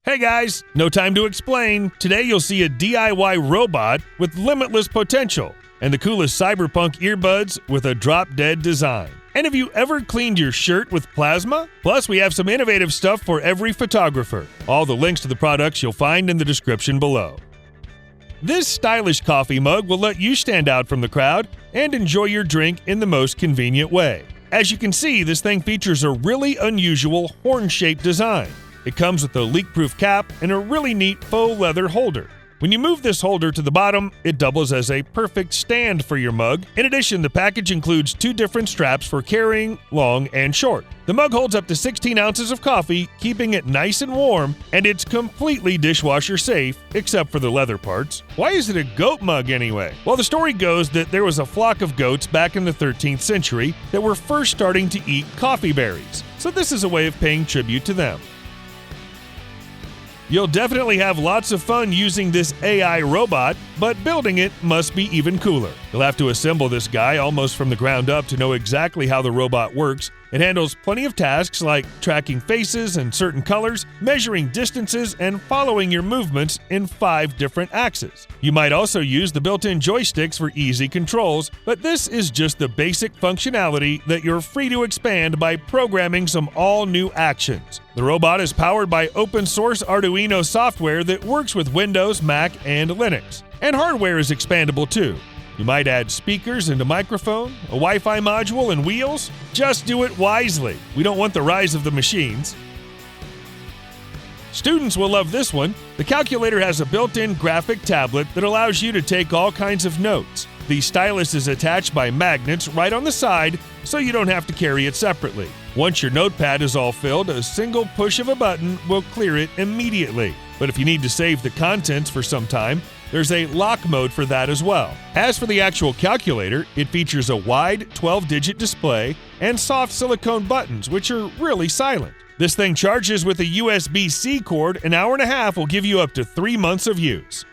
Hey guys, no time to explain. Today you'll see a DIY robot with limitless potential and the coolest cyberpunk earbuds with a drop-dead design. And have you ever cleaned your shirt with plasma? Plus, we have some innovative stuff for every photographer. All the links to the products you'll find in the description below. This stylish coffee mug will let you stand out from the crowd and enjoy your drink in the most convenient way. As you can see, this thing features a really unusual horn-shaped design. It comes with a leak-proof cap and a really neat faux leather holder. When you move this holder to the bottom, it doubles as a perfect stand for your mug. In addition, the package includes 2 different straps for carrying long and short. The mug holds up to 16 ounces of coffee, keeping it nice and warm, and it's completely dishwasher safe, except for the leather parts. Why is it a goat mug anyway? Well, the story goes that there was a flock of goats back in the 13th century that were first starting to eat coffee berries, so this is a way of paying tribute to them. You'll definitely have lots of fun using this AI robot, but building it must be even cooler. You'll have to assemble this guy almost from the ground up to know exactly how the robot works. It handles plenty of tasks like tracking faces and certain colors, measuring distances, and following your movements in 5 different axes. You might also use the built-in joysticks for easy controls, but this is just the basic functionality that you're free to expand by programming some all-new actions. The robot is powered by open-source Arduino software that works with Windows, Mac, and Linux. And hardware is expandable too. You might add speakers and a microphone, a Wi-Fi module, and wheels. Just do it wisely. We don't want the rise of the machines. Students will love this one. The calculator has a built-in graphic tablet that allows you to take all kinds of notes. The stylus is attached by magnets right on the side, so you don't have to carry it separately. Once your notepad is all filled, a single push of a button will clear it immediately. But if you need to save the contents for some time, there's a lock mode for that as well. As for the actual calculator, it features a wide 12-digit display and soft silicone buttons, which are really silent. This thing charges with a USB-C cord. An hour and a half will give you up to 3 months of use.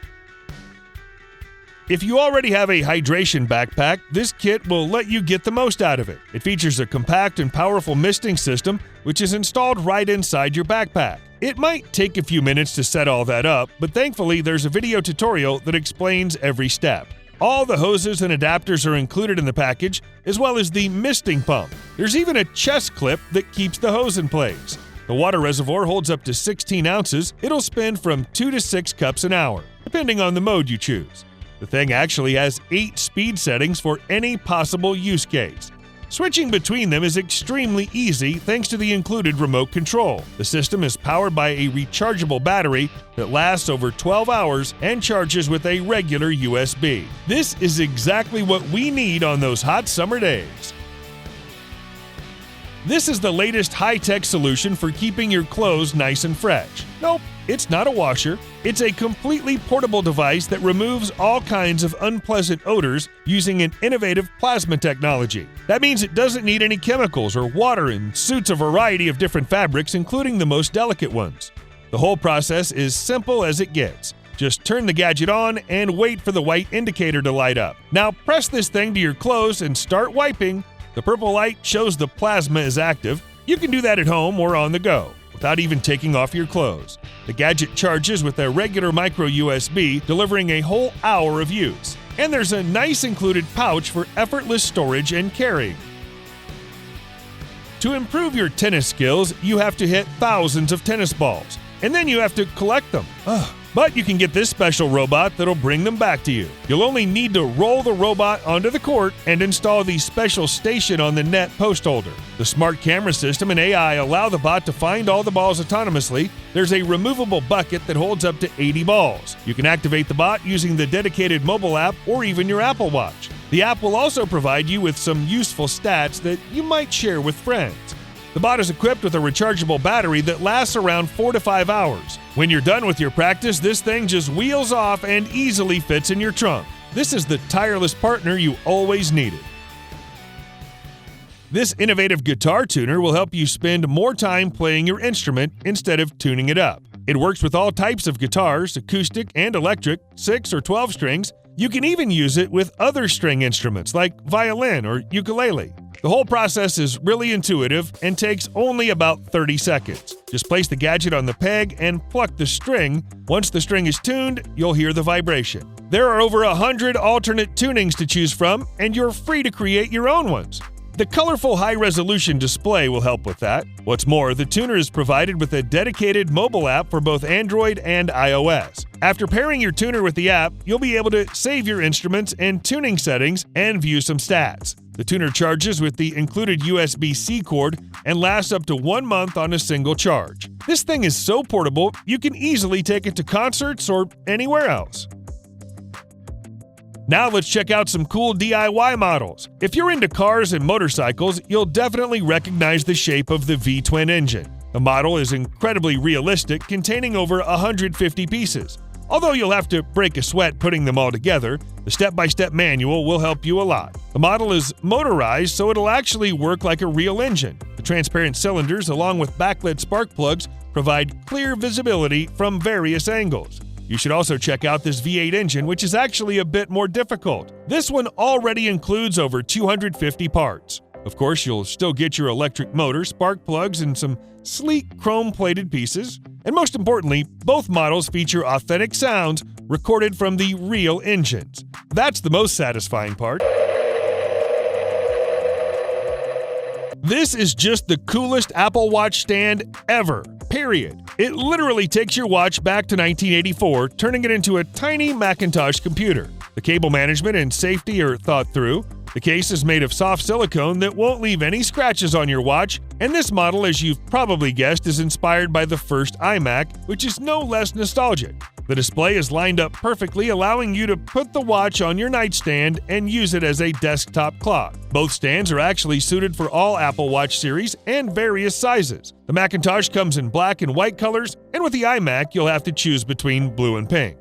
If you already have a hydration backpack, this kit will let you get the most out of it. It features a compact and powerful misting system, which is installed right inside your backpack. It might take a few minutes to set all that up, but thankfully there's a video tutorial that explains every step. All the hoses and adapters are included in the package, as well as the misting pump. There's even a chest clip that keeps the hose in place. The water reservoir holds up to 16 ounces. It'll spin from 2 to 6 cups an hour, depending on the mode you choose. The thing actually has 8 speed settings for any possible use case. Switching between them is extremely easy thanks to the included remote control. The system is powered by a rechargeable battery that lasts over 12 hours and charges with a regular USB. This is exactly what we need on those hot summer days. This is the latest high-tech solution for keeping your clothes nice and fresh. Nope, it's not a washer. It's a completely portable device that removes all kinds of unpleasant odors using an innovative plasma technology. That means it doesn't need any chemicals or water and suits a variety of different fabrics, including the most delicate ones. The whole process is simple as it gets. Just turn the gadget on and wait for the white indicator to light up. Now press this thing to your clothes and start wiping. The purple light shows the plasma is active. You can do that at home or on the go, without even taking off your clothes. The gadget charges with a regular micro USB, delivering a whole hour of use. And there's a nice included pouch for effortless storage and carrying. To improve your tennis skills, you have to hit thousands of tennis balls, and then you have to collect them. But you can get this special robot that'll bring them back to you. You'll only need to roll the robot onto the court and install the special station on the net post holder. The smart camera system and AI allow the bot to find all the balls autonomously. There's a removable bucket that holds up to 80 balls. You can activate the bot using the dedicated mobile app or even your Apple Watch. The app will also provide you with some useful stats that you might share with friends. The bot is equipped with a rechargeable battery that lasts around 4 to 5 hours. When you're done with your practice, this thing just wheels off and easily fits in your trunk. This is the tireless partner you always needed. This innovative guitar tuner will help you spend more time playing your instrument instead of tuning it up. It works with all types of guitars, acoustic and electric, 6 or 12 strings. You can even use it with other string instruments like violin or ukulele. The whole process is really intuitive and takes only about 30 seconds. Just place the gadget on the peg and pluck the string. Once the string is tuned, you'll hear the vibration. There are over 100 alternate tunings to choose from, and you're free to create your own ones. The colorful high-resolution display will help with that. What's more, the tuner is provided with a dedicated mobile app for both Android and iOS. After pairing your tuner with the app, you'll be able to save your instruments and tuning settings and view some stats. The tuner charges with the included USB-C cord and lasts up to 1 month on a single charge. This thing is so portable, you can easily take it to concerts or anywhere else. Now let's check out some cool DIY models. If you're into cars and motorcycles, you'll definitely recognize the shape of the V-twin engine. The model is incredibly realistic, containing over 150 pieces. Although you'll have to break a sweat putting them all together, the step-by-step manual will help you a lot. The model is motorized, so it'll actually work like a real engine. The transparent cylinders, along with backlit spark plugs, provide clear visibility from various angles. You should also check out this V8 engine, which is actually a bit more difficult. This one already includes over 250 parts. Of course, you'll still get your electric motor, spark plugs, and some sleek chrome-plated pieces. And most importantly, both models feature authentic sounds recorded from the real engines. That's the most satisfying part. This is just the coolest Apple Watch stand ever, period. It literally takes your watch back to 1984, turning it into a tiny Macintosh computer. The cable management and safety are thought through. The case is made of soft silicone that won't leave any scratches on your watch, and this model, as you've probably guessed, is inspired by the first iMac, which is no less nostalgic. The display is lined up perfectly, allowing you to put the watch on your nightstand and use it as a desktop clock. Both stands are actually suited for all Apple Watch series and various sizes. The Macintosh comes in black and white colors, and with the iMac, you'll have to choose between blue and pink.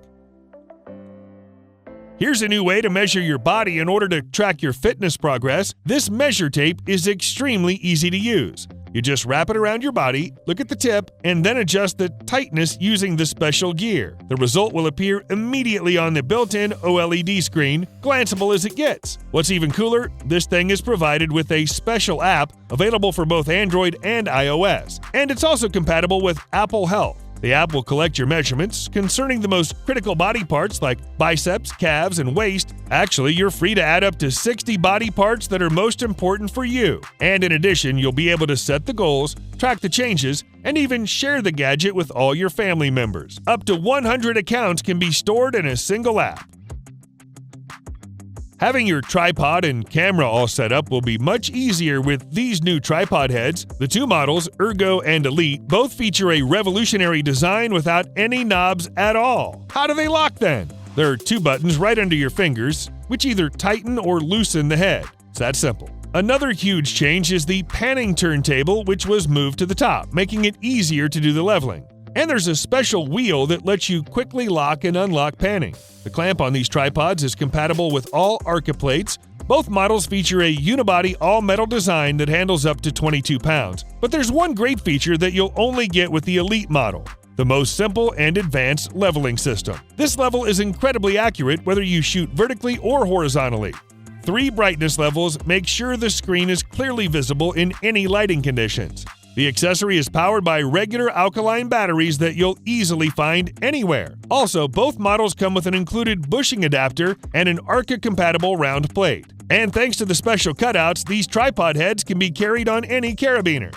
Here's a new way to measure your body in order to track your fitness progress. This measure tape is extremely easy to use. You just wrap it around your body, look at the tip, and then adjust the tightness using the special gear. The result will appear immediately on the built-in OLED screen, glanceable as it gets. What's even cooler, this thing is provided with a special app available for both Android and iOS, and it's also compatible with Apple Health. The app will collect your measurements concerning the most critical body parts like biceps, calves, and waist. Actually, you're free to add up to 60 body parts that are most important for you. And in addition, you'll be able to set the goals, track the changes, and even share the gadget with all your family members. Up to 100 accounts can be stored in a single app. Having your tripod and camera all set up will be much easier with these new tripod heads. The two models, Ergo and Elite, both feature a revolutionary design without any knobs at all. How do they lock then? There are two buttons right under your fingers, which either tighten or loosen the head. It's that simple. Another huge change is the panning turntable, which was moved to the top, making it easier to do the leveling. And there's a special wheel that lets you quickly lock and unlock panning. The clamp on these tripods is compatible with all Arca plates. Both models feature a unibody all-metal design that handles up to 22 pounds. But there's one great feature that you'll only get with the Elite model: the most simple and advanced leveling system. This level is incredibly accurate whether you shoot vertically or horizontally. 3 brightness levels make sure the screen is clearly visible in any lighting conditions. The accessory is powered by regular alkaline batteries that you'll easily find anywhere. Also, both models come with an included bushing adapter and an Arca-compatible round plate. And thanks to the special cutouts, these tripod heads can be carried on any carabiner.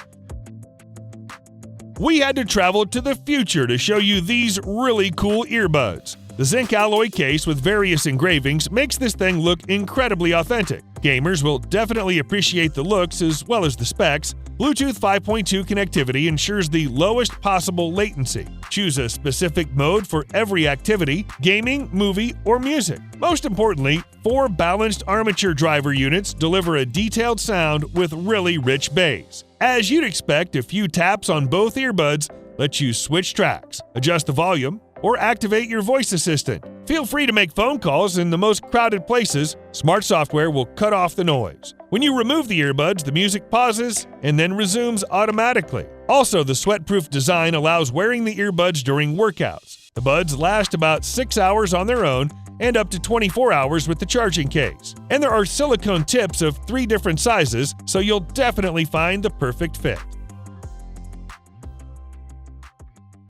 We had to travel to the future to show you these really cool earbuds. The zinc alloy case with various engravings makes this thing look incredibly authentic. Gamers will definitely appreciate the looks as well as the specs. Bluetooth 5.2 connectivity ensures the lowest possible latency. Choose a specific mode for every activity: gaming, movie, or music. Most importantly, 4 balanced armature driver units deliver a detailed sound with really rich bass. As you'd expect, a few taps on both earbuds let you switch tracks, adjust the volume, or activate your voice assistant. Feel free to make phone calls in the most crowded places. Smart software will cut off the noise. When you remove the earbuds, the music pauses and then resumes automatically. Also, the sweat-proof design allows wearing the earbuds during workouts. The buds last about 6 hours on their own, and up to 24 hours with the charging case. And there are silicone tips of 3 different sizes, so you'll definitely find the perfect fit.